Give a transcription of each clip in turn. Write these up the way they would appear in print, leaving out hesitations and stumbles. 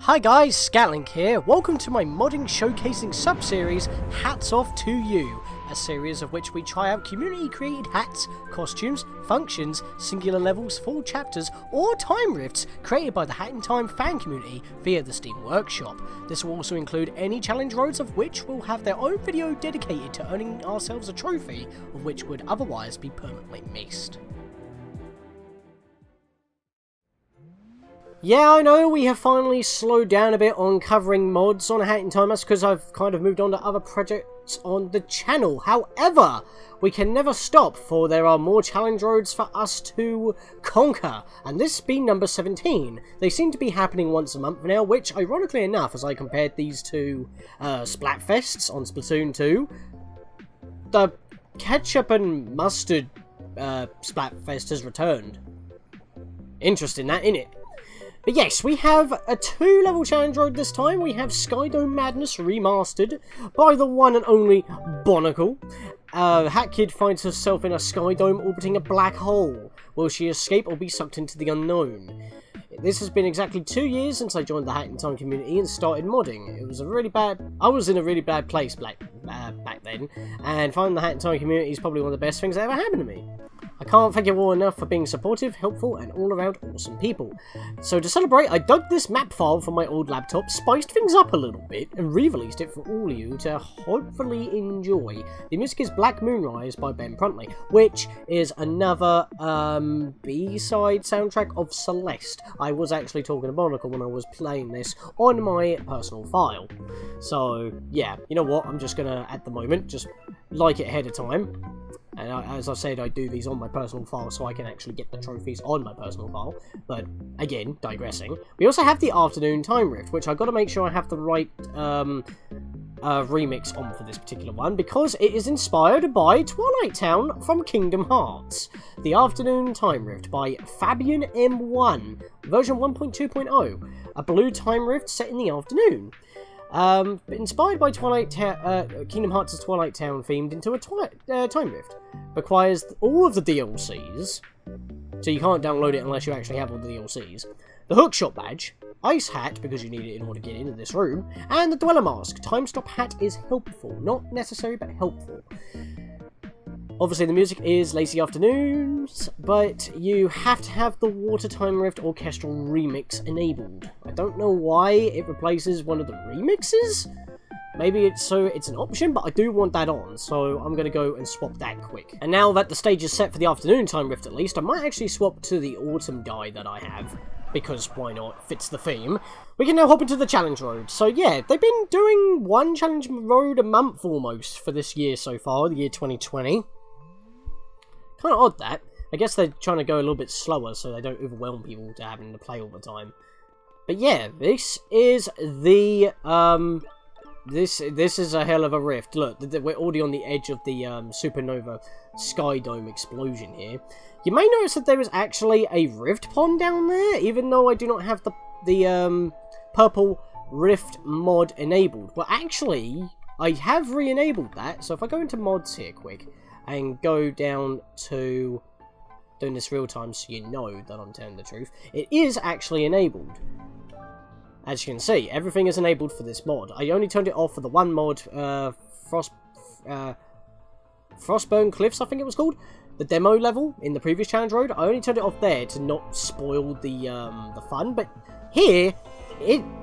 Hi guys, Scatlink here. Welcome to my modding showcasing sub-series, Hats Off to You, a series of which we try out community-created hats, costumes, functions, singular levels, full chapters, or time rifts created by the Hat in Time fan community via the Steam Workshop. This will also include any challenge roads of which will have their own video dedicated to earning ourselves a trophy, of which would otherwise be permanently missed. Yeah, I know we have finally slowed down a bit on covering mods on Hat in Time. That's because I've kind of moved on to other projects on the channel. However, we can never stop, for there are more challenge roads for us to conquer. And this being number 17. They seem to be happening once a month now, which, ironically enough, as I compared these to Splatfests on Splatoon 2, the ketchup and mustard Splatfest has returned. Interesting that, innit? But yes, we have a 2-level challenge road this time. We have Skydome Madness Remastered by the one and only Bonicle. Hat Kid finds herself in a skydome orbiting a black hole. Will she escape or be sucked into the unknown? This has been exactly 2 years since I joined the Hat in Time community and started modding. I was in a really bad place back then, and finding the Hat in Time community is probably one of the best things that ever happened to me. I can't thank you all enough for being supportive, helpful, and all-around awesome people. So to celebrate, I dug this map file from my old laptop, spiced things up a little bit, and re-released it for all of you to hopefully enjoy. The music is Black Moonrise by Ben Pruntley, which is another B-side soundtrack of Celeste. I was actually talking to Bonicle when I was playing this on my personal file. So yeah, you know what, I'm just gonna, at the moment, just like it ahead of time. And as I said, I do these on my personal file so I can actually get the trophies on my personal file. But, again, digressing. We also have the Afternoon Time Rift, which I've got to make sure I have the right remix on for this particular one, because it is inspired by Twilight Town from Kingdom Hearts. The Afternoon Time Rift by Fabian M1, version 1.2.0. A blue time rift set in the afternoon. Inspired by Kingdom Hearts' Twilight Town themed into a time rift. Requires all of the DLCs, so you can't download it unless you actually have all the DLCs. The Hookshot Badge, Ice Hat, because you need it in order to get into this room, and the Dweller Mask. Time Stop Hat is helpful. Not necessary, but helpful. Obviously, the music is Lazy Afternoons, but you have to have the Water Time Rift Orchestral Remix enabled. I don't know why it replaces one of the remixes. Maybe it's an option, but I do want that on, so I'm going to go and swap that quick. And now that the stage is set for the Afternoon Time Rift at least, I might actually swap to the Autumn guy that I have, because why not, fits the theme. We can now hop into the challenge road. So yeah, they've been doing one challenge road a month almost for this year so far, the year 2020. Kind of odd that. I guess they're trying to go a little bit slower so they don't overwhelm people to having to play all the time. But yeah, this is the this is a hell of a rift. Look, we're already on the edge of the supernova skydome explosion here. You may notice that there is actually a rift pond down there, even though I do not have the purple rift mod enabled. But actually, I have re-enabled that. So if I go into mods here quick and go down to doing this real time so you know that I'm telling the truth, it is actually enabled. As you can see, everything is enabled for this mod. I only turned it off for the one mod, Frostburn Cliffs, I think it was called, the demo level in the previous challenge road. I only turned it off there to not spoil the fun, but here,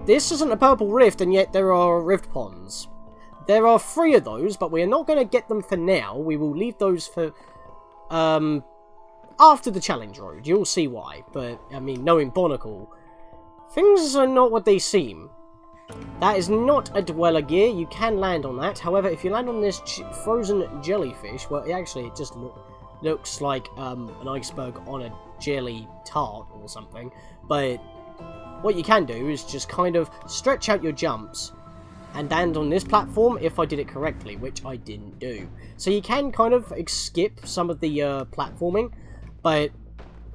this isn't a purple rift, and yet there are rift ponds. There are 3 of those, but we are not going to get them for now. We will leave those for after the challenge road. You'll see why. But, I mean, knowing Bonicle, things are not what they seem. That is not a Dweller gear. You can land on that. However, if you land on this frozen jellyfish, well, actually, it just looks like an iceberg on a jelly tart or something. But what you can do is just kind of stretch out your jumps and land on this platform if I did it correctly, which I didn't do. So you can kind of skip some of the platforming, but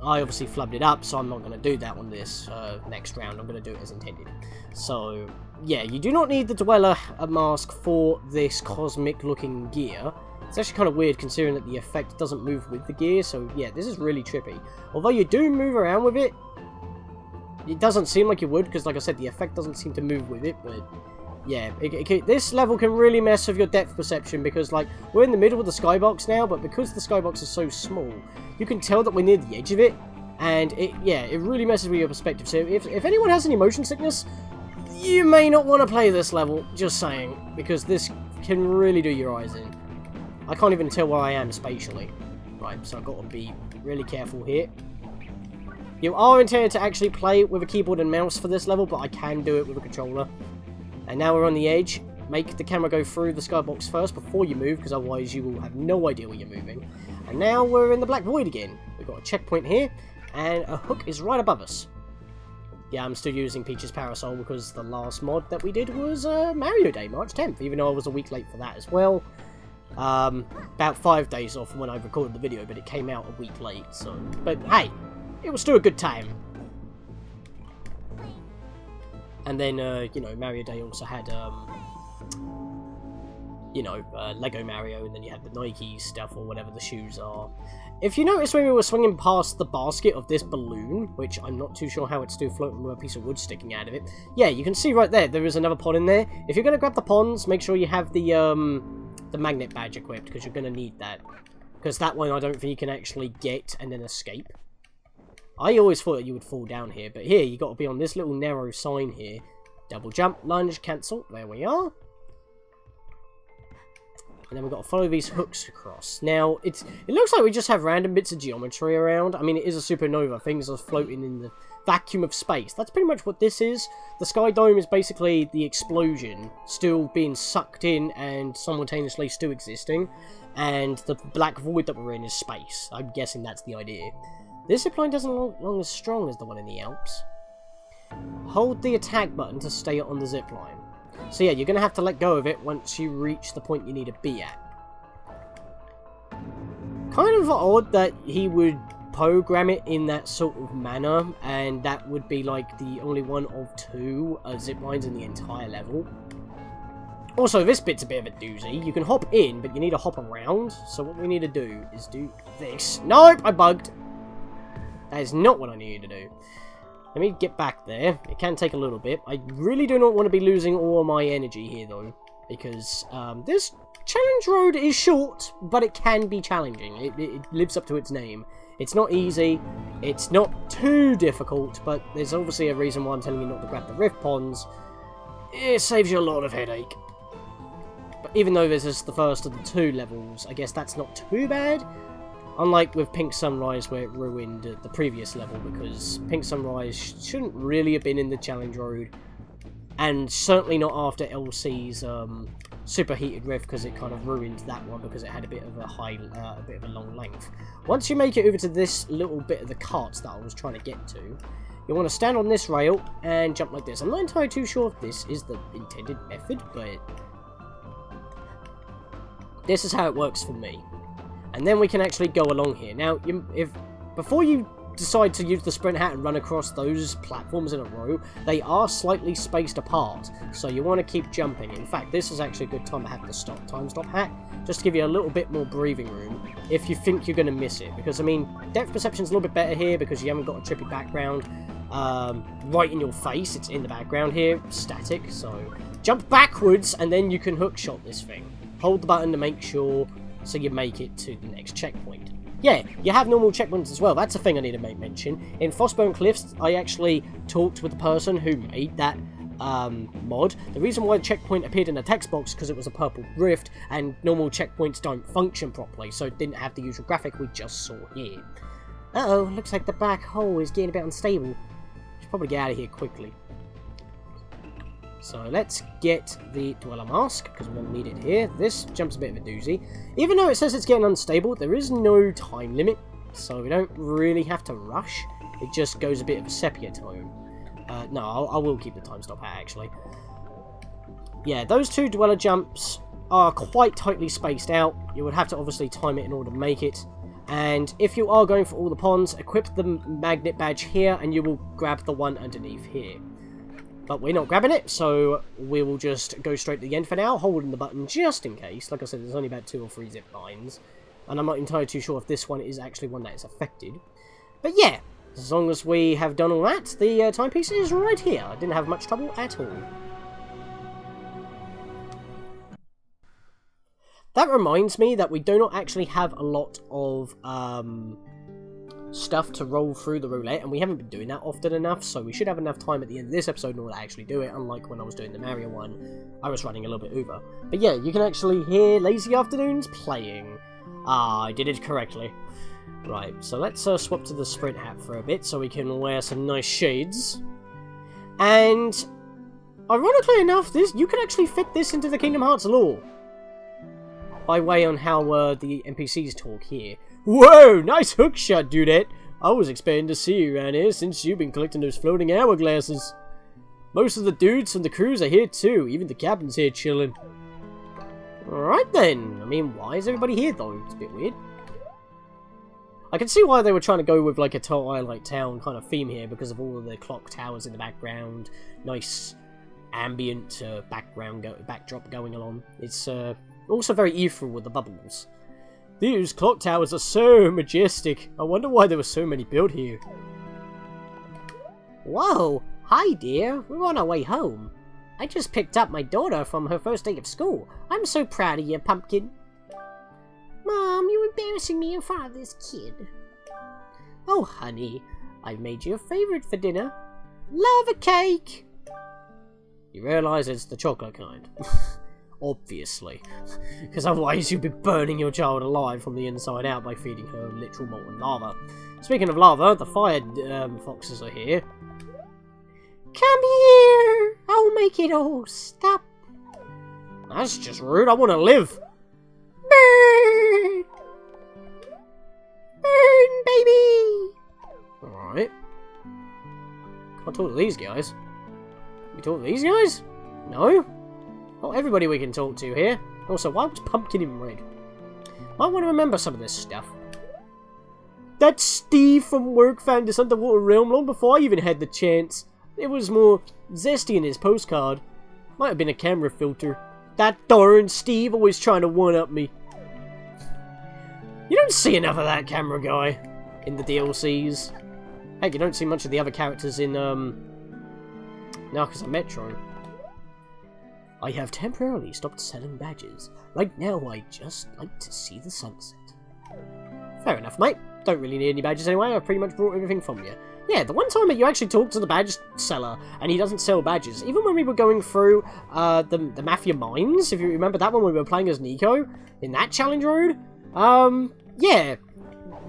I obviously flubbed it up, so I'm not going to do that on this next round. I'm going to do it as intended. So, yeah, you do not need the Dweller mask for this cosmic-looking gear. It's actually kind of weird considering that the effect doesn't move with the gear, so yeah, this is really trippy. Although you do move around with it, It doesn't seem like you would, because like I said, the effect doesn't seem to move with it, but yeah, this level can really mess with your depth perception, because like, we're in the middle of the skybox now, but because the skybox is so small, you can tell that we're near the edge of it, and it really messes with your perspective. So if anyone has any motion sickness, you may not want to play this level, just saying, because this can really do your eyes in. I can't even tell where I am spatially. Right, so I've got to be really careful here. You are intended to actually play with a keyboard and mouse for this level, but I can do it with a controller. And now we're on the edge. Make the camera go through the skybox first before you move, because otherwise you will have no idea where you're moving. And now we're in the black void again. We've got a checkpoint here, and a hook is right above us. Yeah, I'm still using Peach's Parasol because the last mod that we did was Mario Day, March 10th, even though I was a week late for that as well. About 5 days off from when I recorded the video, but it came out a week late, so... But hey, it was still a good time. And then, you know, Mario Day also had, you know, Lego Mario, and then you had the Nike stuff, or whatever the shoes are. If you notice when we were swinging past the basket of this balloon, which I'm not too sure how it's still floating with a piece of wood sticking out of it, yeah, you can see right there, there is another pod in there. If you're going to grab the ponds, make sure you have the magnet badge equipped, because you're going to need that. Because that one I don't think you can actually get and then escape. I always thought that you would fall down here, but here, you got to be on this little narrow sign here. Double jump, lunge, cancel, there we are. And then we've got to follow these hooks across. Now, it looks like we just have random bits of geometry around. I mean, it is a supernova. Things are floating in the vacuum of space. That's pretty much what this is. The Skydome is basically the explosion still being sucked in and simultaneously still existing. And the black void that we're in is space. I'm guessing that's the idea. This zipline doesn't look as strong as the one in the Alps. Hold the attack button to stay on the zipline. So yeah, you're going to have to let go of it once you reach the point you need to be at. Kind of odd that he would program it in that sort of manner, and that would be like the only one of 2 ziplines in the entire level. Also, this bit's a bit of a doozy. You can hop in, but you need to hop around. So what we need to do is do this. Nope, I bugged. That is not what I needed to do. Let me get back there. It can take a little bit. I really do not want to be losing all of my energy here, though. Because this challenge road is short, but it can be challenging. It lives up to its name. It's not easy. It's not too difficult, but there's obviously a reason why I'm telling you not to grab the rift ponds. It saves you a lot of headache. But even though this is the first of the 2 levels, I guess that's not too bad. Unlike with Pink Sunrise, where it ruined the previous level, because Pink Sunrise shouldn't really have been in the challenge road, and certainly not after LC's superheated rift, because it kind of ruined that one because it had a bit of a long length. Once you make it over to this little bit of the carts that I was trying to get to, you want to stand on this rail and jump like this. I'm not entirely too sure if this is the intended method, but this is how it works for me. And then we can actually go along here. Now, before you decide to use the sprint hat and run across those platforms in a row, they are slightly spaced apart, so you want to keep jumping. In fact, this is actually a good time to have the time stop hat, just to give you a little bit more breathing room if you think you're going to miss it. Because, I mean, depth perception's a little bit better here because you haven't got a trippy background right in your face. It's in the background here, static, so jump backwards and then you can hook shot this thing. Hold the button to make sure so you make it to the next checkpoint. Yeah, you have normal checkpoints as well. That's a thing I need to make mention. In Frostbone Cliffs, I actually talked with the person who made that mod. The reason why the checkpoint appeared in the text box because it was a purple rift, and normal checkpoints don't function properly, so it didn't have the usual graphic we just saw here. Uh-oh, looks like the black hole is getting a bit unstable. Should probably get out of here quickly. So let's get the Dweller Mask, because we're going to need it here. This jump's a bit of a doozy. Even though it says it's getting unstable, there is no time limit, so we don't really have to rush. It just goes a bit of a sepia tone. No, I will keep the time stop hat, actually. Yeah, those 2 Dweller jumps are quite tightly spaced out. You would have to obviously time it in order to make it. And if you are going for all the ponds, equip the magnet badge here, and you will grab the one underneath here. But we're not grabbing it, so we will just go straight to the end for now, holding the button just in case. Like I said, there's only about 2 or 3 zip lines, and I'm not entirely too sure if this one is actually one that is affected. But yeah, As long as we have done all that, the timepiece is right here. I didn't have much trouble at all. That reminds me that we do not actually have a lot of stuff to roll through the roulette, and we haven't been doing that often enough, so we should have enough time at the end of this episode in order to actually do it, unlike when I was doing the Mario one, I was running a little bit over. But yeah, you can actually hear Lazy Afternoons playing. Ah, I did it correctly. Right, so let's swap to the sprint hat for a bit so we can wear some nice shades. And ironically enough, you can actually fit this into the Kingdom Hearts lore. By way on how the NPCs talk here. Whoa, nice hookshot, dudette. I was expecting to see you around here since you've been collecting those floating hourglasses. Most of the dudes from the cruise are here too, even the captain's here chilling. Alright then, I mean, why is everybody here though? It's a bit weird. I can see why they were trying to go with like a Twilight Town kind of theme here because of all of the clock towers in the background. Nice ambient backdrop going along. It's also very ethereal with the bubbles. These clock towers are so majestic. I wonder why there were so many built here. Whoa! Hi dear, we're on our way home. I just picked up my daughter from her first day of school. I'm so proud of you, Pumpkin. Mom, you're embarrassing me in front of this kid. Oh honey, I've made you a favourite for dinner. Love a cake! You realise it's the chocolate kind. Obviously. Because otherwise you'd be burning your child alive from the inside out by feeding her literal molten lava. Speaking of lava, the fire foxes are here. Come here! I'll make it all stop. That's just rude. I want to live. Burn! Burn, baby! Alright. Can't talk to these guys. Can we talk to these guys? No? Not everybody we can talk to here. Also, why was Pumpkin even red? Might want to remember some of this stuff. That Steve from work found this underwater realm long before I even had the chance. It was more zesty in his postcard. Might have been a camera filter. That darn Steve always trying to one-up me. You don't see enough of that camera guy in the DLCs. Heck, you don't see much of the other characters in Narcos and Metro. I have temporarily stopped selling badges. Right now, I just like to see the sunset. Fair enough, mate. Don't really need any badges anyway. I've pretty much brought everything from you. Yeah, the one time that you actually talked to the badge seller, and he doesn't sell badges. Even when we were going through the Mafia Mines, if you remember that one when we were playing as Nico, in that challenge road, yeah,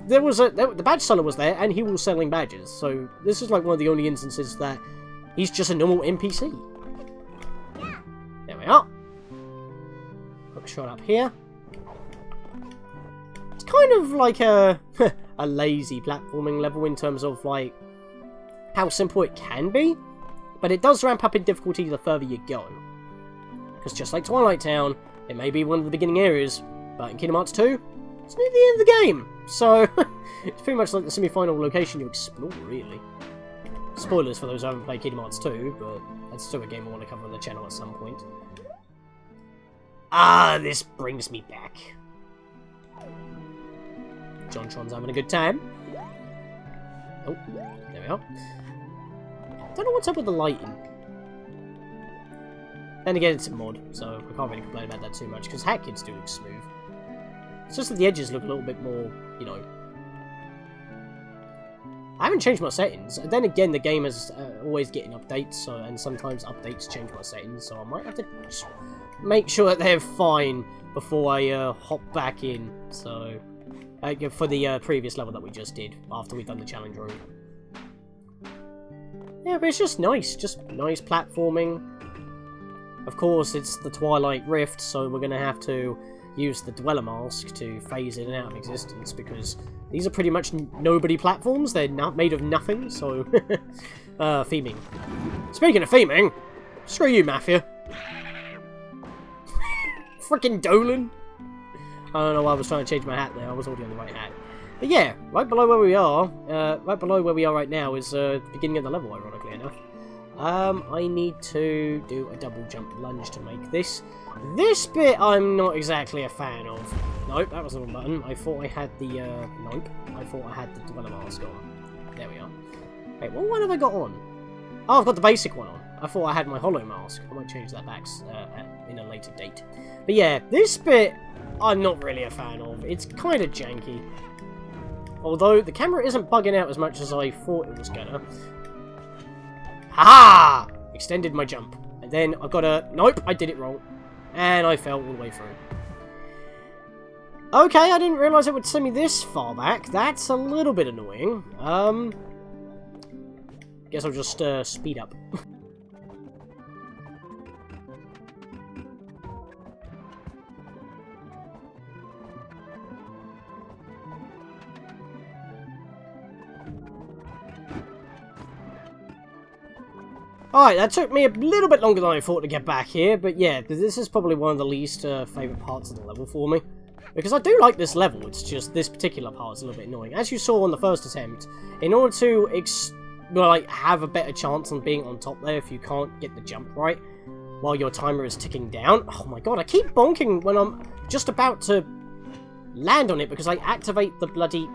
there was the badge seller was there, and he was selling badges. So this is like one of the only instances that he's just a normal NPC. There we are. Quick shot up here. It's kind of like a a lazy platforming level in terms of like how simple it can be, but it does ramp up in difficulty the further you go. Because just like Twilight Town, it may be one of the beginning areas, but in Kingdom Hearts 2, it's near the end of the game. So it's pretty much like the semi-final location you explore, really. Spoilers for those who haven't played Kingdom Hearts 2, but that's still a game I want to cover on the channel at some point. Ah, this brings me back. JonTron's having a good time. Oh, there we are. Don't know what's up with the lighting. Then again, it's a mod, so I can't really complain about that too much, because Hat Kids do look smooth. It's just that the edges look a little bit more, you know... I haven't changed my settings. Then again, the game is always getting updates, so, and sometimes updates change my settings, so I might have to just make sure that they're fine before I hop back in. So, for the previous level that we just did, after we've done the challenge room. Yeah, but it's just nice platforming. Of course, it's the Twilight Rift, so we're going to have to use the Dweller Mask to phase it out of existence, because these are pretty much nobody platforms. They're not made of nothing, so... theming. Speaking of theming, screw you, Mafia. Frickin' Dolan. I don't know why I was trying to change my hat there. I was already on the right hat. But yeah, right below where we are right now is the beginning of the level, ironically enough. I need to do a double jump lunge to make this. This bit I'm not exactly a fan of. Nope, that was the wrong button. I thought I had the, nope. I thought I had the Dweller Mask on. there we are. Wait, what one have I got on? Oh, I've got the basic one on. I thought I had my hollow mask. I might change that back in a later date. But yeah, this bit I'm not really a fan of. It's kind of janky. Although the camera isn't bugging out as much as I thought it was gonna. Ha! Extended my jump. And then I've got to... Nope, I did it wrong. And I fell all the way through. Okay, I didn't realise it would send me this far back. That's a little bit annoying. Guess I'll just speed up. Alright, that took me a little bit longer than I thought to get back here, but yeah, this is probably one of the least favourite parts of the level for me. Because I do like this level, it's just this particular part is a little bit annoying. As you saw on the first attempt, in order to have a better chance on being on top there if you can't get the jump right, while your timer is ticking down. Oh my god, I keep bonking when I'm just about to land on it because I activate the bloody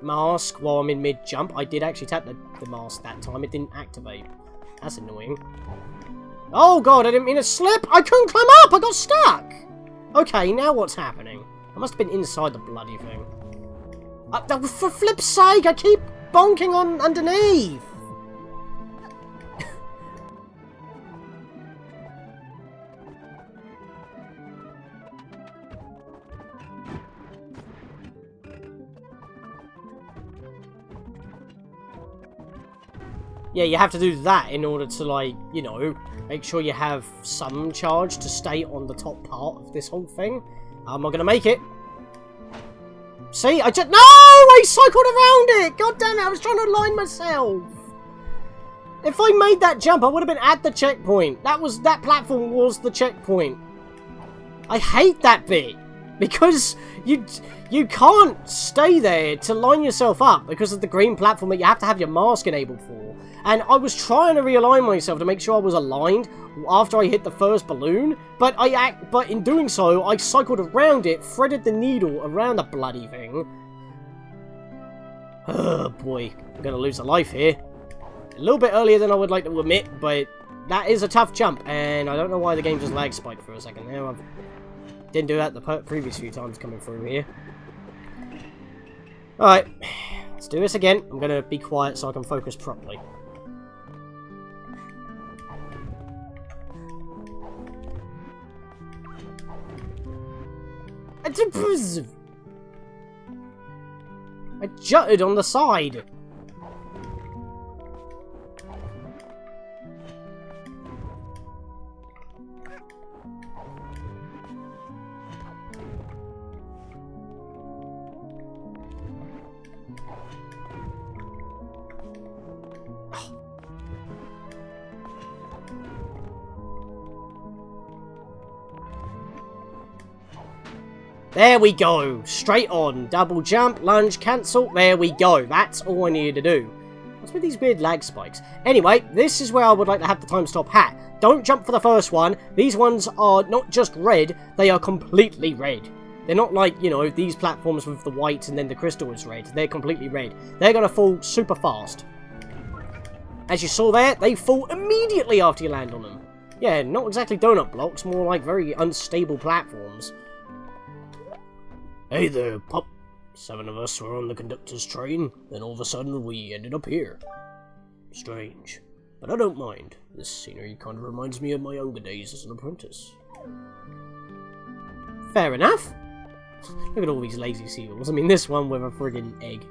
mask while I'm in mid-jump. I did actually tap the mask that time, it didn't activate. That's annoying. Oh god, I didn't mean to slip! I couldn't climb up! I got stuck! Okay, now what's happening? I must have been inside the bloody thing. For flip's sake, I keep bonking on underneath! Yeah, you have to do that in order to, like, you know, make sure you have some charge to stay on the top part of this whole thing. I'm not gonna make it. See, no! I cycled around it! God damn it, I was trying to align myself! If I made that jump, I would have been at the checkpoint. That platform was the checkpoint. I hate that bit. Because you can't stay there to line yourself up because of the green platform that you have to have your mask enabled for. And I was trying to realign myself to make sure I was aligned after I hit the first balloon, but in doing so, I cycled around it, threaded the needle around the bloody thing. Oh boy, I'm gonna lose a life here. A little bit earlier than I would like to admit, but that is a tough jump, and I don't know why the game just lag spiked for a second there. I didn't do that the previous few times coming through here. Alright, let's do this again. I'm gonna be quiet so I can focus properly. I jutted on the side. There we go. Straight on. Double jump, lunge, cancel. There we go. That's all I needed to do. What's with these weird lag spikes? Anyway, this is where I would like to have the time stop hat. Don't jump for the first one. These ones are not just red, they are completely red. They're not like, you know, these platforms with the white and then the crystal is red. They're completely red. They're going to fall super fast. As you saw there, they fall immediately after you land on them. Yeah, not exactly donut blocks, more like very unstable platforms. Hey there, pup. 7 of us were on the conductor's train, then all of a sudden we ended up here. Strange. But I don't mind. This scenery kind of reminds me of my younger days as an apprentice. Fair enough. Look at all these lazy seagulls. I mean, this one with a friggin' egg.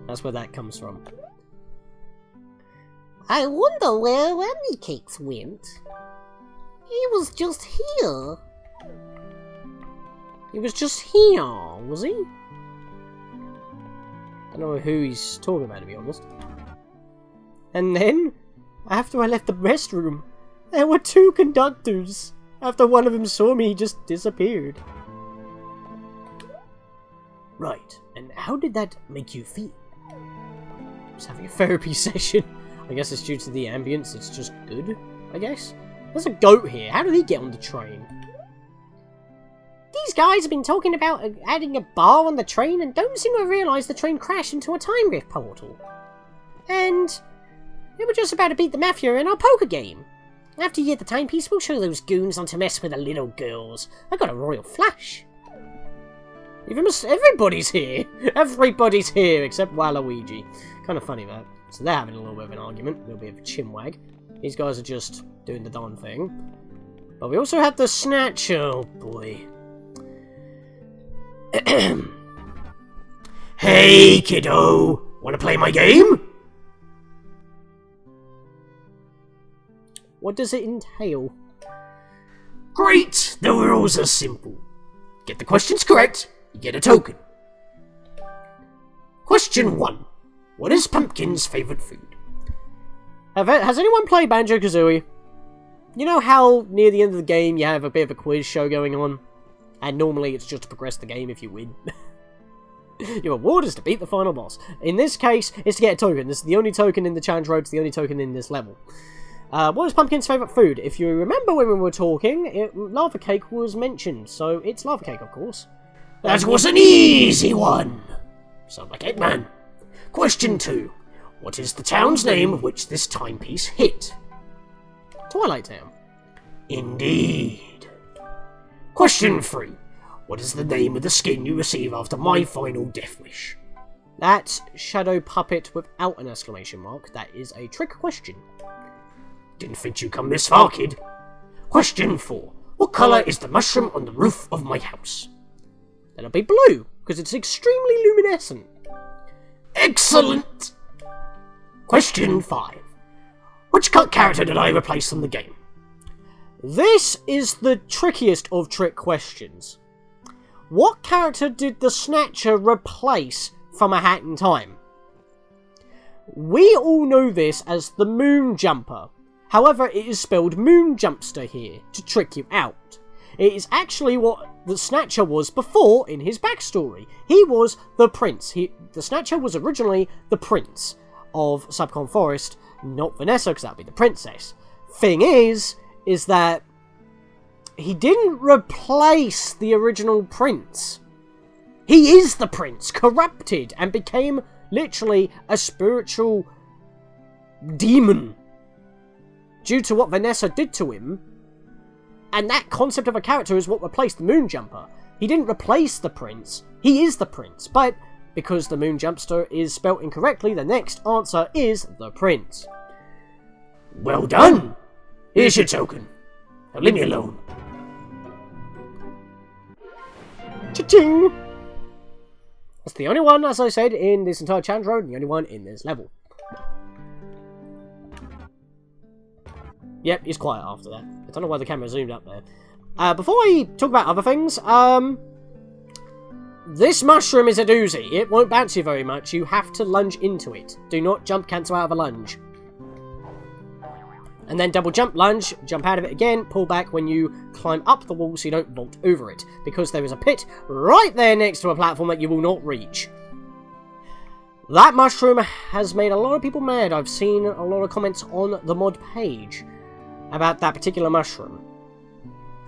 That's where that comes from. I wonder where Lemmy Cakes went. He was just here. He was just here, was he? I don't know who he's talking about, to be honest. And then, after I left the restroom, there were 2 conductors. After one of them saw me, he just disappeared. Right, and how did that make you feel? I was having a therapy session. I guess it's due to the ambience, it's just good, I guess. There's a goat here. How did he get on the train? These guys have been talking about adding a bar on the train and don't seem to realise the train crashed into a time rift portal. And we were just about to beat the Mafia in our poker game. After you get the timepiece, we'll show those goons not to mess with the little girls. I got a royal flush. Everybody's here. Everybody's here except Waluigi. Kind of funny that. So they're having a little bit of an argument. A little bit of a chinwag. These guys are just doing the darn thing. But we also have the Snatcher. Oh boy. Hey kiddo, wanna play my game? What does it entail? Great! The rules are simple. Get the questions correct, you get a token. Question 1. What is Pumpkin's favourite food? Has anyone played Banjo-Kazooie? You know how near the end of the game you have a bit of a quiz show going on? And normally it's just to progress the game if you win. Your reward is to beat the final boss. In this case, it's to get a token. This is the only token in the challenge road, it's the only token in this level. What is Pumpkin's favourite food? If you remember when we were talking, lava cake was mentioned, so it's lava cake, of course. That was an easy one! Sound like Eggman. Question 2. What is the town's name which this timepiece hit? Twilight Town. Indeed. Question 3. What is the name of the skin you receive after my final death wish? That's Shadow Puppet without an exclamation mark. That is a trick question. Didn't think you'd come this far, kid. Question 4. What colour is the mushroom on the roof of my house? That'll be blue, because it's extremely luminescent. Excellent! Question 5. Which character did I replace from the game? This is the trickiest of trick questions. What character did the Snatcher replace from A Hat in Time? We all know this as the Moon Jumper. However, it is spelled Moon Jumpster here, to trick you out. It is actually what the Snatcher was before in his backstory. He was the prince. The Snatcher was originally the prince of Subcon Forest, not Vanessa, because that would be the princess. Thing is that he didn't replace the original prince. He is the prince, corrupted, and became literally a spiritual demon due to what Vanessa did to him. And that concept of a character is what replaced the Moon Jumper. He didn't replace the prince, he is the prince, but because the Moon Jumpster is spelt incorrectly, the next answer is the prince. Well done! Here's your token. Now leave me alone. Cha-ching! That's the only one, as I said, in this entire challenge road, and the only one in this level. Yep, he's quiet after that. I don't know why the camera zoomed up there. Before I talk about other things, this mushroom is a doozy. It won't bounce you very much. You have to lunge into it. Do not jump cancel out of a lunge. And then double jump, lunge, jump out of it again, pull back when you climb up the wall so you don't vault over it. Because there is a pit right there next to a platform that you will not reach. That mushroom has made a lot of people mad. I've seen a lot of comments on the mod page about that particular mushroom.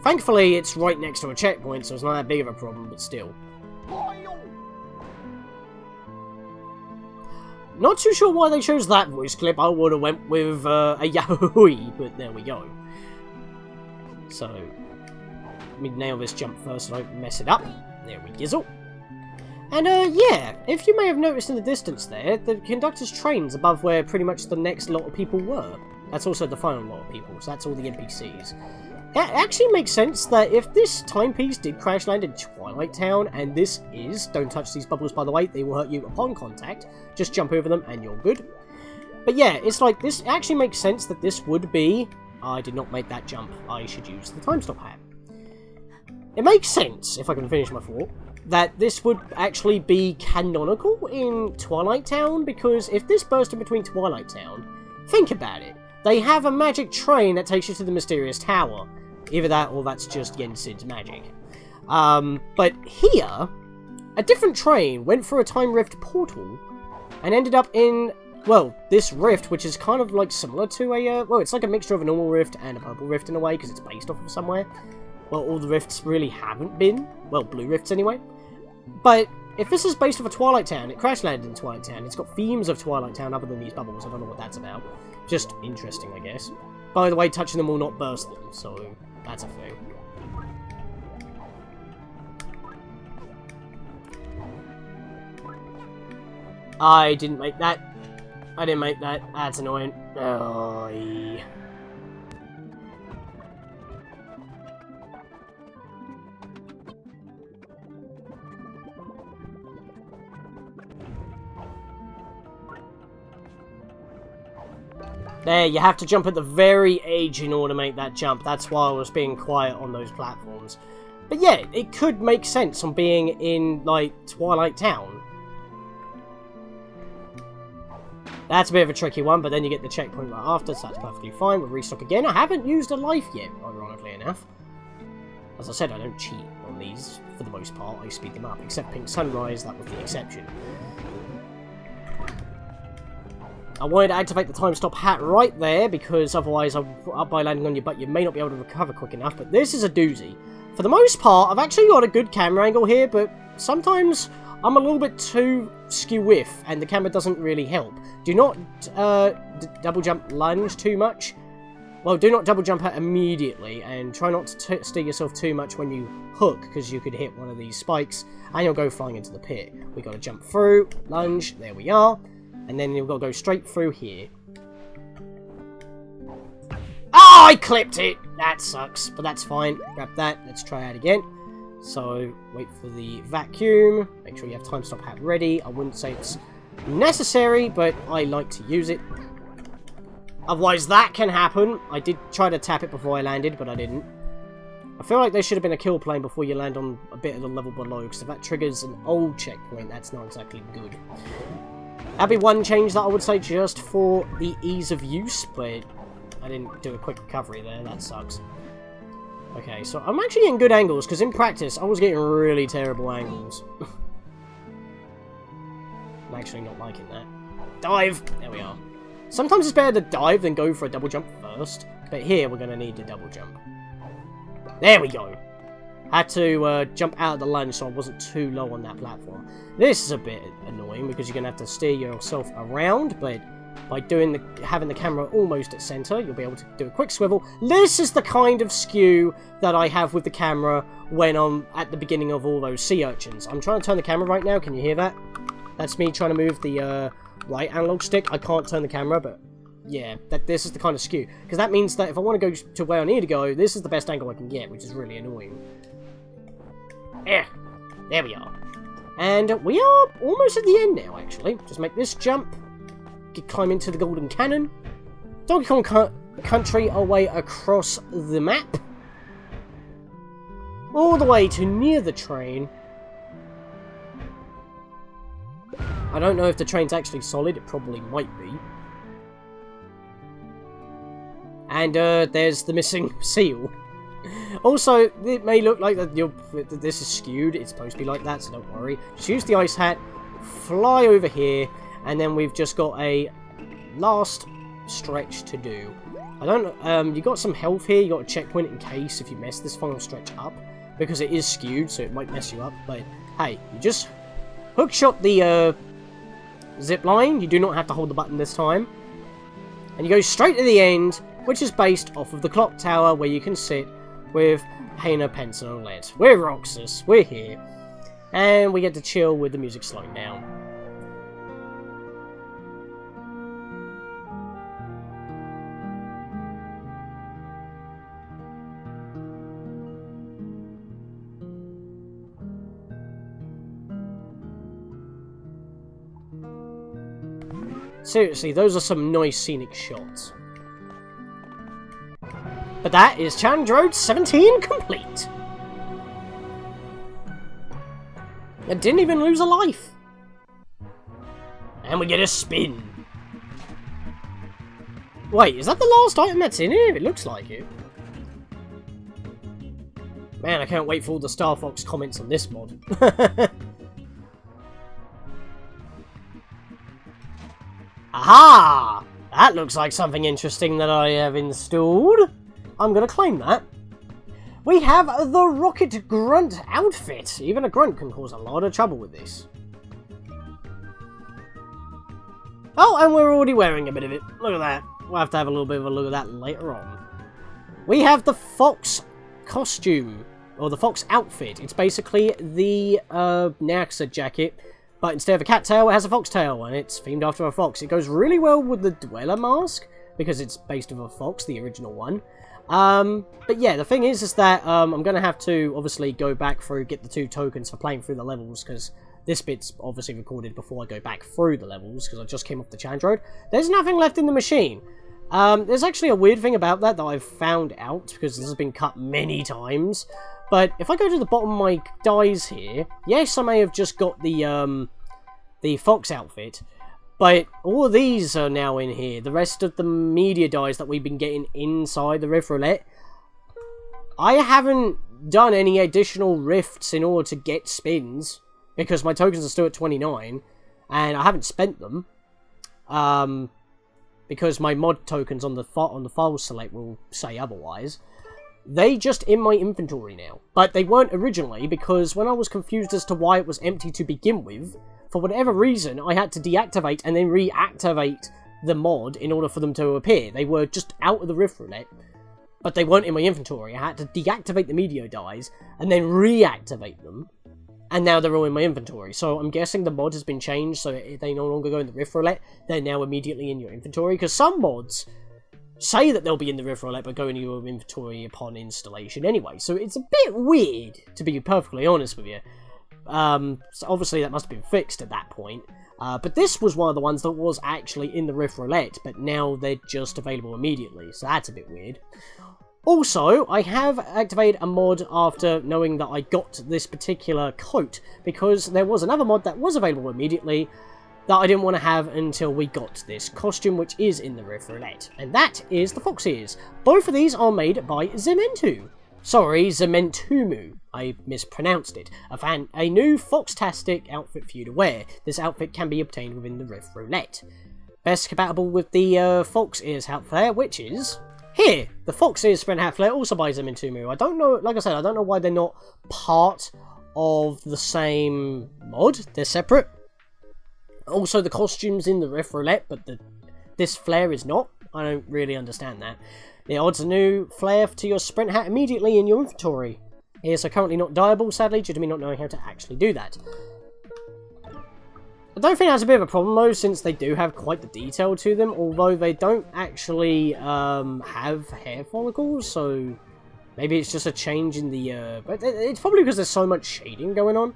Thankfully, it's right next to a checkpoint, so it's not that big of a problem, but still. Not too sure why they chose that voice clip. I would have went with a Yahoo, but there we go. So, let me nail this jump first so I don't mess it up. There we gizzle. And yeah, if you may have noticed in the distance there, the Conductor's train's above where pretty much the next lot of people were. That's also the final lot of people, so that's all the NPCs. It actually makes sense that if this timepiece did crash land in Twilight Town, and this is, don't touch these bubbles by the way, they will hurt you upon contact, just jump over them and you're good. But yeah, it's like, this actually makes sense that this would be, I did not make that jump, I should use the time stop hat. It makes sense, if I can finish my thought, that this would actually be canonical in Twilight Town, because if this burst in between Twilight Town, think about it. They have a magic train that takes you to the mysterious tower. Either that or that's just Jensen's magic. But here, a different train went through a time rift portal and ended up in, well, this rift, which is kind of like similar to a, well, it's like a mixture of a normal rift and a purple rift in a way, because it's based off of somewhere. well, all the rifts really haven't been. Well, blue rifts anyway. But if this is based off of Twilight Town, it crash landed in Twilight Town. It's got themes of Twilight Town other than these bubbles. I don't know what that's about. Just interesting, I guess. By the way, touching them will not burst them, so that's a thing. I didn't make that. I didn't make that. That's annoying. Oh, yeah. There, you have to jump at the very edge in order to make that jump. That's why I was being quiet on those platforms. But yeah, it could make sense on being in, like, Twilight Town. That's a bit of a tricky one, but then you get the checkpoint right after, so that's perfectly fine. We'll restock again. I haven't used a life yet, ironically enough. As I said, I don't cheat on these, for the most part. I speed them up, except Pink Sunrise, that was the exception. I wanted to activate the time stop hat right there, because otherwise, by landing on your butt, you may not be able to recover quick enough, but this is a doozy. For the most part, I've actually got a good camera angle here, but sometimes I'm a little bit too skew-whiff, and the camera doesn't really help. Do not double jump lunge too much. Well, do not double jump out immediately, and try not to steer yourself too much when you hook, because you could hit one of these spikes, and you'll go flying into the pit. We've got to jump through, lunge, there we are. And then you've got to go straight through here. Oh, I clipped it! That sucks, but that's fine. Grab that. Let's try out again. So, wait for the vacuum. Make sure you have time stop hat ready. I wouldn't say it's necessary, but I like to use it. Otherwise, that can happen. I did try to tap it before I landed, but I didn't. I feel like there should have been a kill plane before you land on a bit of the level below, because if that triggers an old checkpoint, that's not exactly good. That'd be one change that I would say just for the ease of use, but I didn't do a quick recovery there. That sucks. Okay, so I'm actually getting good angles, because in practice, I was getting really terrible angles. I'm actually not liking that. Dive! There we are. Sometimes it's better to dive than go for a double jump first, but here we're going to need a double jump. There we go! Had to jump out of the lunge so I wasn't too low on that platform. This is a bit annoying because you're going to have to steer yourself around, but by having the camera almost at center, you'll be able to do a quick swivel. This is the kind of skew that I have with the camera when I'm at the beginning of all those sea urchins. I'm trying to turn the camera right now. Can you hear that? That's me trying to move the right analog stick. I can't turn the camera, but yeah, this is the kind of skew. Because that means that if I want to go to where I need to go, this is the best angle I can get, which is really annoying. Yeah, there we are. And we are almost at the end now, actually. Just make this jump. Climb into the Golden Cannon. Donkey Kong Country our way across the map. All the way to near the train. I don't know if the train's actually solid. It probably might be. And there's the missing seal. Also, it may look like that this is skewed. It's supposed to be like that, so don't worry. Just use the ice hat, fly over here, and then we've just got a last stretch to do. I don't know, you got some health here. You got a checkpoint in case if you mess this final stretch up, because it is skewed, so it might mess you up. But hey, you just hookshot the zip line. You do not have to hold the button this time, and you go straight to the end, which is based off of the clock tower where you can sit with Hayner, Pencil, and Lead. We're Roxas, we're here, and we get to chill with the music slowing down. Seriously, those are some nice scenic shots. But that is Challenge Road 17 complete. I didn't even lose a life. And we get a spin. Wait, is that the last item that's in here? It looks like it. Man, I can't wait for all the Star Fox comments on this mod. Aha! That looks like something interesting that I have installed. I'm going to claim that. we have the Rocket Grunt outfit. Even a grunt can cause a lot of trouble with this. Oh, and we're already wearing a bit of it. Look at that. We'll have to have a little bit of a look at that later on. We have the Fox costume, or the Fox outfit. It's basically the Naxa jacket, but instead of a cat tail, it has a fox tail, and it's themed after a fox. It goes really well with the Dweller mask, because it's based on a fox, the original one. But yeah, the thing is that I'm going to have to obviously go back through, get the 2 tokens for playing through the levels, because this bit's obviously recorded before I go back through the levels, because I just came off the challenge road. There's nothing left in the machine. There's actually a weird thing about that I've found out, because this has been cut many times. But if I go to the bottom of my dies here, yes, I may have just got the Fox outfit, but all of these are now in here. The rest of the media dies that we've been getting inside the Rift Roulette, I haven't done any additional rifts in order to get spins, because my tokens are still at 29, and I haven't spent them, because my mod tokens on the file select will say otherwise. They just in my inventory now, but they weren't originally, because when I was confused as to why it was empty to begin with, for whatever reason, I had to deactivate and then reactivate the mod in order for them to appear. They were just out of the Rift Roulette, but they weren't in my inventory. I had to deactivate the media dies and then reactivate them, and now they're all in my inventory. So I'm guessing the mod has been changed, so they no longer go in the Rift Roulette. They're now immediately in your inventory, because some mods say that they'll be in the Rift Roulette but go into your inventory upon installation anyway. So it's a bit weird, to be perfectly honest with you. So obviously that must have been fixed at that point. But this was one of the ones that was actually in the Rift Roulette, but now they're just available immediately, so that's a bit weird. Also, I have activated a mod after knowing that I got this particular coat, because there was another mod that was available immediately that I didn't want to have until we got this costume, which is in the Rift Roulette, and that is the fox ears. Both of these are made by Zementu. Sorry, Zementumu. I mispronounced it. A new Foxtastic outfit for you to wear. This outfit can be obtained within the Rift Roulette. Best compatible with the Fox Ears hat flare, which is here. The Fox Ears sprint hat flare, also by Zementumu. I don't know, like I said, I don't know why they're not part of the same mod. They're separate. Also, the costume's in the Rift Roulette, but this flare is not. I don't really understand that. It adds a new flare to your sprint hat immediately in your inventory. Ears are currently not dyeable, sadly, due to me not knowing how to actually do that. I don't think that's a bit of a problem, though, since they do have quite the detail to them, although they don't actually have hair follicles, so maybe it's just a change in the... but it's probably because there's so much shading going on.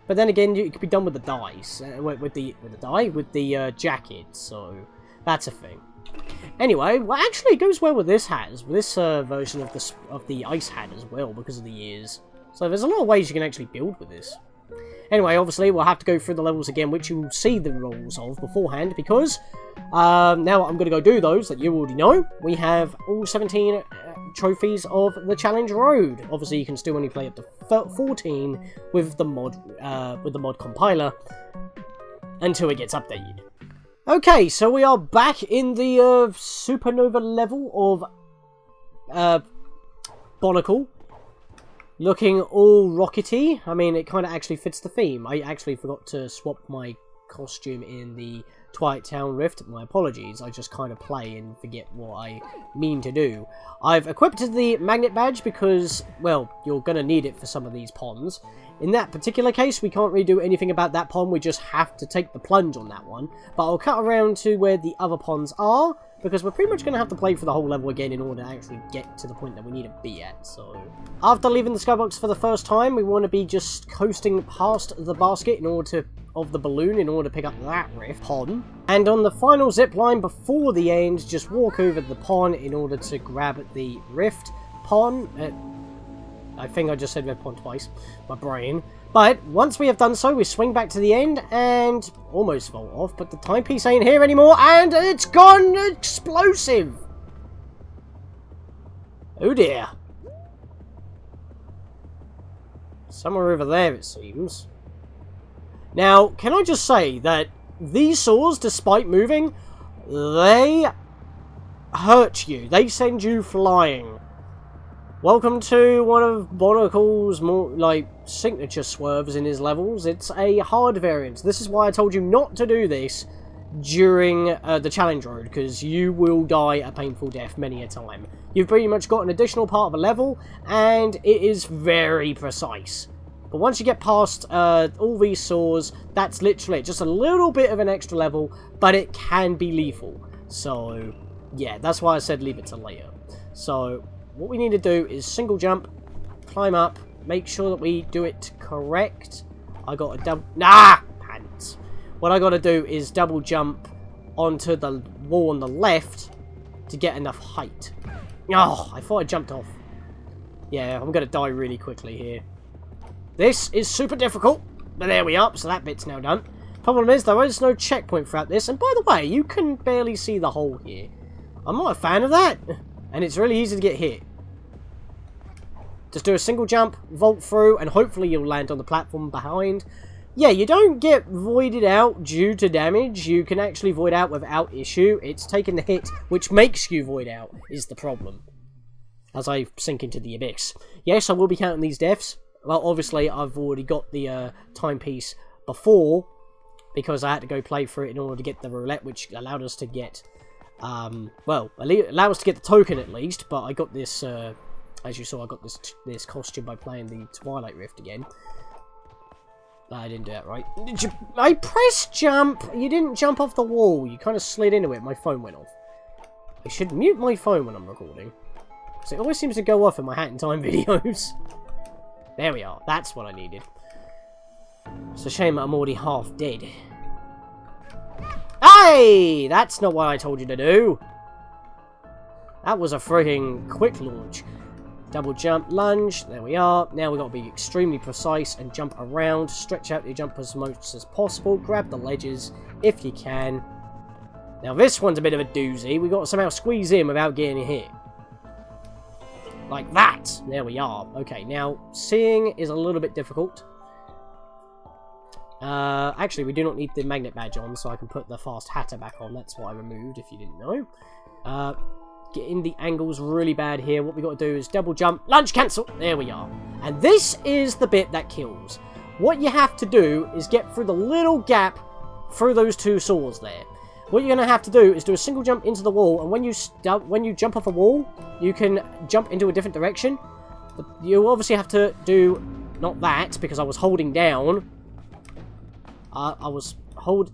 But then again, it could be done with the dyes, with the jacket, so that's a thing. Anyway, well, actually, it goes well with this hat, with this version of the ice hat as well, because of the ears. So there's a lot of ways you can actually build with this. Anyway, obviously, we'll have to go through the levels again, which you will see the rules of beforehand, because now I'm going to go do those that you already know. We have all 17 trophies of the challenge road. Obviously, you can still only play up to 14 with the mod compiler until it gets updated. Okay, so we are back in the supernova level of Bonicle. Looking all rockety. I mean, it kind of actually fits the theme. I actually forgot to swap my costume in the Twilight Town Rift. My apologies, I just kind of play and forget what I mean to do. I've equipped the magnet badge because, well, you're going to need it for some of these ponds. In that particular case, we can't really do anything about that pond, we just have to take the plunge on that one. But I'll cut around to where the other ponds are, because we're pretty much going to have to play for the whole level again in order to actually get to the point that we need to be at. So, after leaving the skybox for the first time, we want to be just coasting past the basket of the balloon in order to pick up that rift pond. And on the final zip line before the end, just walk over the pond in order to grab the rift pond. I think I just said rift pond twice, my brain. But once we have done so, we swing back to the end and almost fall off, but the timepiece ain't here anymore, and it's gone explosive! Oh dear. Somewhere over there, it seems. Now, can I just say that these saws, despite moving, they hurt you. They send you flying. Welcome to one of Bonicle's more, like, signature swerves in his levels. It's a hard variant. This is why I told you not to do this during the challenge road, because you will die a painful death many a time. You've pretty much got an additional part of a level, and it is very precise. But once you get past all these saws, that's literally it. Just a little bit of an extra level, but it can be lethal. So, yeah, that's why I said leave it to later. So, what we need to do is single jump, climb up, make sure that we do it correct. I got a double... Pants. What I got to do is double jump onto the wall on the left to get enough height. Oh, I thought I jumped off. Yeah, I'm going to die really quickly here. This is super difficult, but there we are, so that bit's now done. Problem is, there is no checkpoint throughout this, and by the way, you can barely see the hole here. I'm not a fan of that, and it's really easy to get hit. Just do a single jump, vault through, and hopefully you'll land on the platform behind. Yeah, you don't get voided out due to damage. You can actually void out without issue. It's taking the hit, which makes you void out, is the problem. As I sink into the abyss. Yes, I will be counting these deaths. Well, obviously, I've already got the timepiece before, because I had to go play through it in order to get the roulette, which allowed us to get, well, allowed us to get the token at least, but I got this, as you saw, I got this costume by playing the Twilight Rift again. I didn't do that right. I pressed jump! You didn't jump off the wall, you kind of slid into it, my phone went off. I should mute my phone when I'm recording, because it always seems to go off in my Hat in Time videos. There we are. That's what I needed. It's a shame that I'm already half dead. Hey! That's not what I told you to do. That was a freaking quick launch. Double jump, lunge. There we are. Now we've got to be extremely precise and jump around. Stretch out your jump as much as possible. Grab the ledges if you can. Now this one's a bit of a doozy. We've got to somehow squeeze in without getting hit. Like that! There we are. Okay, now, seeing is a little bit difficult. Actually, we do not need the magnet badge on, so I can put the fast hatter back on. That's what I removed, if you didn't know. Getting the angles really bad here. What we got to do is double jump, lunge cancel! There we are. And this is the bit that kills. What you have to do is get through the little gap through those two saws there. What you're going to have to do is do a single jump into the wall, and when you jump off a wall, you can jump into a different direction. You obviously have to do, not that, because I was holding down.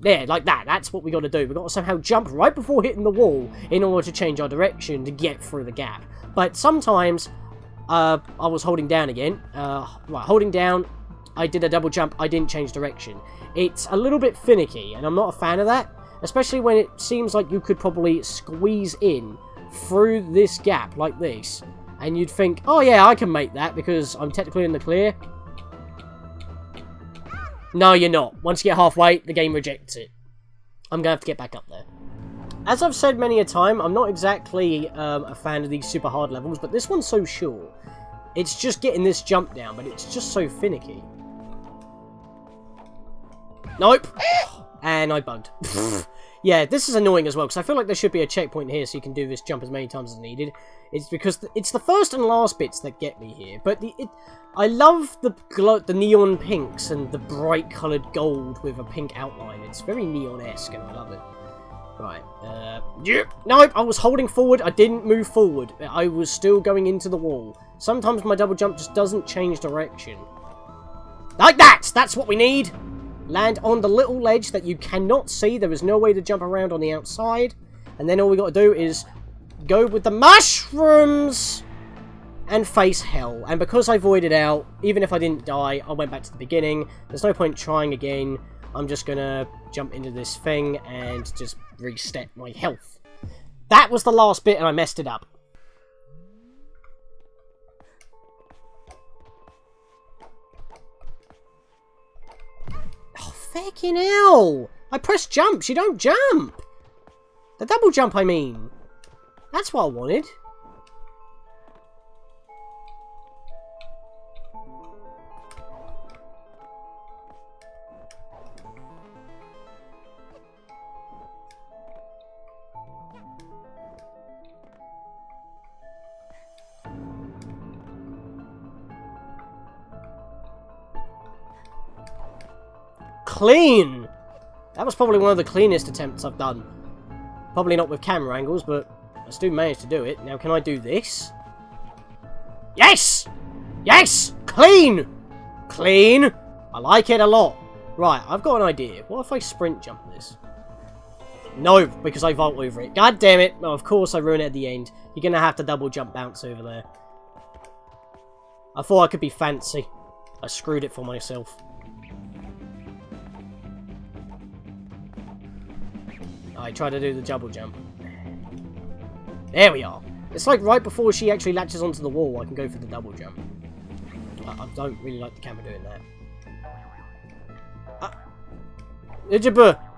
There, like that. That's what we got to do. We got to somehow jump right before hitting the wall in order to change our direction to get through the gap. But sometimes, I was holding down again. Right, holding down, I did a double jump, I didn't change direction. It's a little bit finicky, and I'm not a fan of that. Especially when it seems like you could probably squeeze in through this gap like this. And you'd think, oh yeah, I can make that because I'm technically in the clear. No, you're not. Once you get halfway, the game rejects it. I'm going to have to get back up there. As I've said many a time, I'm not exactly a fan of these super hard levels, but this one's so short. It's just getting this jump down, but it's just so finicky. Nope. And I bugged. Yeah, this is annoying as well, because I feel like there should be a checkpoint here so you can do this jump as many times as needed. It's because it's the first and last bits that get me here. But I love the neon pinks and the bright coloured gold with a pink outline. It's very neon-esque and I love it. Right, nope, I was holding forward, I didn't move forward. I was still going into the wall. Sometimes my double jump just doesn't change direction. Like that! That's what we need! Land on the little ledge that you cannot see. There is no way to jump around on the outside. And then all we got to do is go with the mushrooms and face hell. And because I voided out, even if I didn't die, I went back to the beginning. There's no point trying again. I'm just going to jump into this thing and just reset my health. That was the last bit and I messed it up. Fucking hell! I pressed jumps, you don't jump! The double jump, I mean. That's what I wanted. clean! That was probably one of the cleanest attempts I've done. Probably not with camera angles, but I still managed to do it. Now, can I do this? Yes! Yes! Clean! Clean! I like it a lot. Right, I've got an idea. What if I sprint jump this? No, because I vault over it. God damn it. No, of course I ruin it at the end. You're going to have to double jump bounce over there. I thought I could be fancy. I screwed it for myself. I try to do the double jump. There we are. It's like right before she actually latches onto the wall, I can go for the double jump. I don't really like the camera doing that.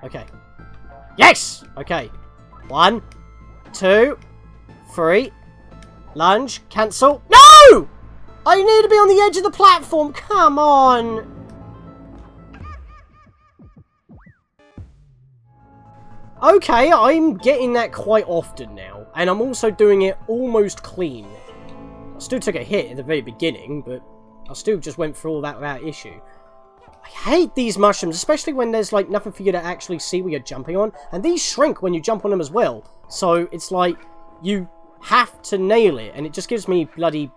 Okay. Yes! Okay. 1, 2, 3. Lunge. Cancel. No! I need to be on the edge of the platform. Come on. Okay, I'm getting that quite often now. And I'm also doing it almost clean. I still took a hit at the very beginning, but I still just went through all that without issue. I hate these mushrooms, especially when there's like nothing for you to actually see what you're jumping on. And these shrink when you jump on them as well. So it's like you have to nail it. And it just gives me bloody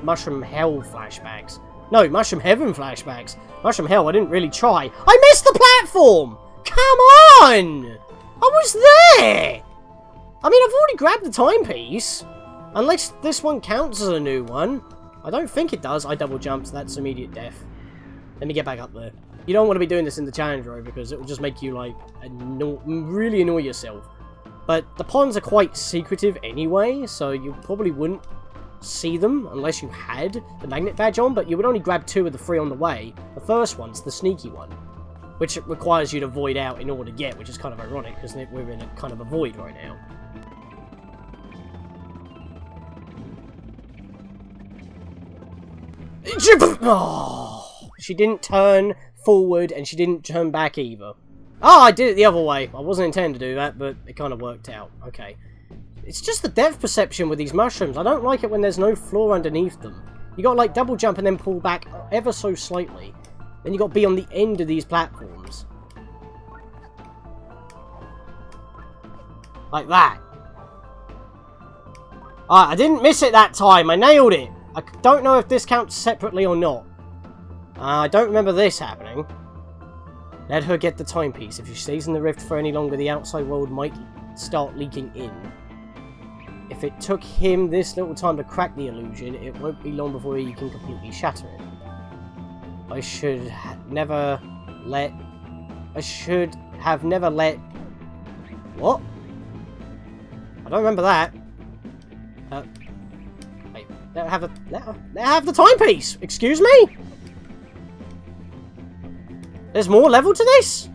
mushroom hell flashbacks. No, mushroom heaven flashbacks. Mushroom hell, I didn't really try. I missed the platform! Come on! I was there! I mean, I've already grabbed the timepiece. Unless this one counts as a new one. I don't think it does. I double jumped, so that's immediate death. Let me get back up there. You don't want to be doing this in the challenge row because it will just make you, like, really annoy yourself. But the ponds are quite secretive anyway, so you probably wouldn't see them unless you had the magnet badge on, but you would only grab 2 of the 3 on the way. The first one's the sneaky one, which requires you to void out in order to get, which is kind of ironic because we're in a kind of a void right now. Oh, she didn't turn forward and she didn't turn back either. Oh, I did it the other way. I wasn't intending to do that, but it kind of worked out. Okay. It's just the depth perception with these mushrooms. I don't like it when there's no floor underneath them. You got to like double jump and then pull back ever so slightly. Then you got to be on the end of these platforms. Like that. Alright, I didn't miss it that time. I nailed it. I don't know if this counts separately or not. I don't remember this happening. Let her get the timepiece. If she stays in the rift for any longer, the outside world might start leaking in. If it took him this little time to crack the illusion, it won't be long before he can completely shatter it. I should have never let... What? I don't remember that. Wait, let her have the timepiece! Excuse me? There's more level to this?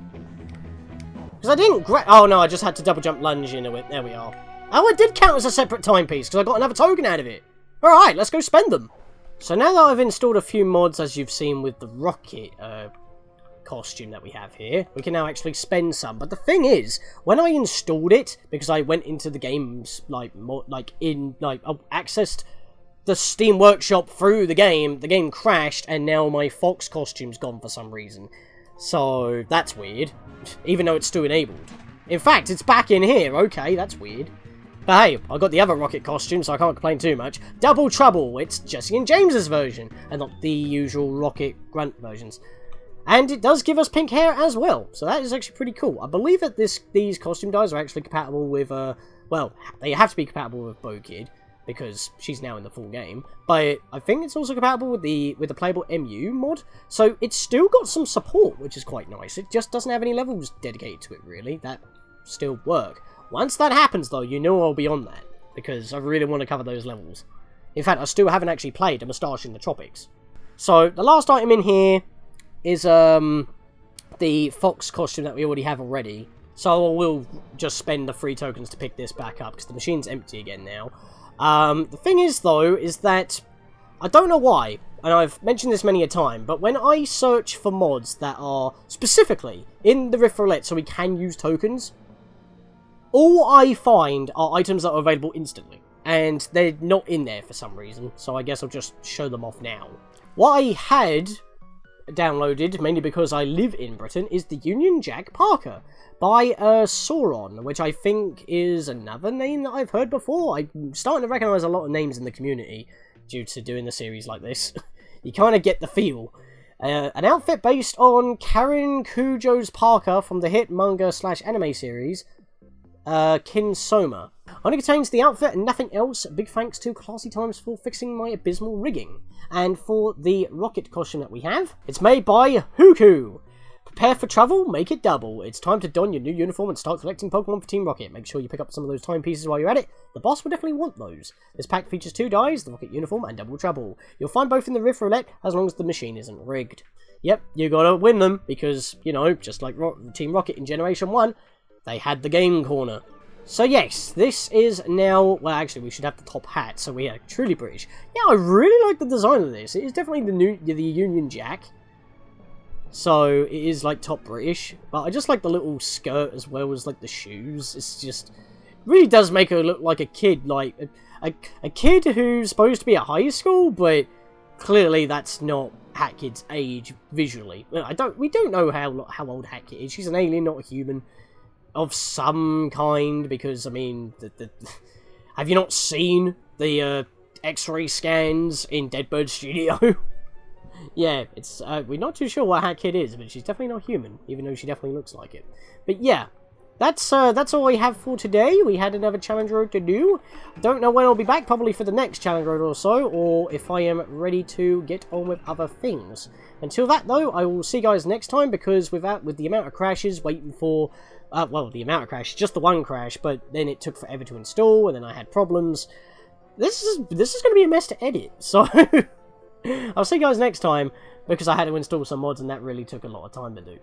Because I didn't grab... Oh no, I just had to double jump lunge into it. There we are. Oh, it did count as a separate timepiece because I got another token out of it. Alright, let's go spend them. So now that I've installed a few mods, as you've seen with the rocket costume that we have here, we can now actually spend some. But the thing is, when I installed it, because I went into the game's, accessed the Steam Workshop through the game crashed, and now my Fox costume's gone for some reason. So, that's weird, even though it's still enabled. In fact, it's back in here. Okay, that's weird. But hey, I got the other rocket costume, so I can't complain too much. Double Trouble, it's Jessie and James's version, and not the usual rocket Grunt versions. And it does give us pink hair as well, so that is actually pretty cool. I believe that these costume dyes are actually compatible with, well, they have to be compatible with Bo Kid, because she's now in the full game. But I think it's also compatible with the playable MU mod, so it's still got some support, which is quite nice. It just doesn't have any levels dedicated to it, really, that still work. Once that happens, though, you know I'll be on that, because I really want to cover those levels. In fact, I still haven't actually played A Moustache in the Tropics. So, the last item in here is the Fox costume that we already have already. So, we'll just spend the 3 tokens to pick this back up, because the machine's empty again now. The thing is, though, is that I don't know why, and I've mentioned this many a time, but when I search for mods that are specifically in the Rift Roulette so we can use tokens, all I find are items that are available instantly, and they're not in there for some reason, so I guess I'll just show them off now. What I had downloaded, mainly because I live in Britain, is the Union Jack Parker by Sauron, which I think is another name that I've heard before. I'm starting to recognise a lot of names in the community due to doing the series like this. You kind of get the feel. An outfit based on Karen Kujo's Parker from the hit manga/anime series Kinsoma. Only contains the outfit and nothing else. Big thanks to Classy Times for fixing my abysmal rigging. And for the rocket costume that we have, it's made by Huku. Prepare for travel, make it double. It's time to don your new uniform and start collecting Pokemon for Team Rocket. Make sure you pick up some of those timepieces while you're at it. The boss will definitely want those. This pack features 2 dyes, the Rocket uniform and double trouble. You'll find both in the Rift Roulette as long as the machine isn't rigged. Yep, you gotta win them because, you know, just like Team Rocket in Generation 1, they had the game corner. So yes, this is now, well actually we should have the top hat, so we are truly British. Yeah, I really like the design of this. It is definitely the Union Jack. So, it is, like, top British. But I just like the little skirt as well as, like, the shoes. It's just... really does make her look like a kid. Like, a kid who's supposed to be at high school, but clearly that's not Hat Kid's age visually. We don't know how old Hat Kid is. She's an alien, not a human. Of some kind, because, I mean... have you not seen the X-ray scans in Deadbird Studio? Yeah, it's we're not too sure what Hat Kid is, but she's definitely not human, even though she definitely looks like it. But yeah, that's all we have for today. We had another challenge road to do. Don't know when I'll be back, probably for the next challenge road or so, or if I am ready to get on with other things. Until that though, I will see you guys next time, because with the amount of crashes waiting for well, the amount of crashes, just the one crash, but then it took forever to install, and then I had problems. This is going to be a mess to edit, so I'll see you guys next time, because I had to install some mods and that really took a lot of time to do.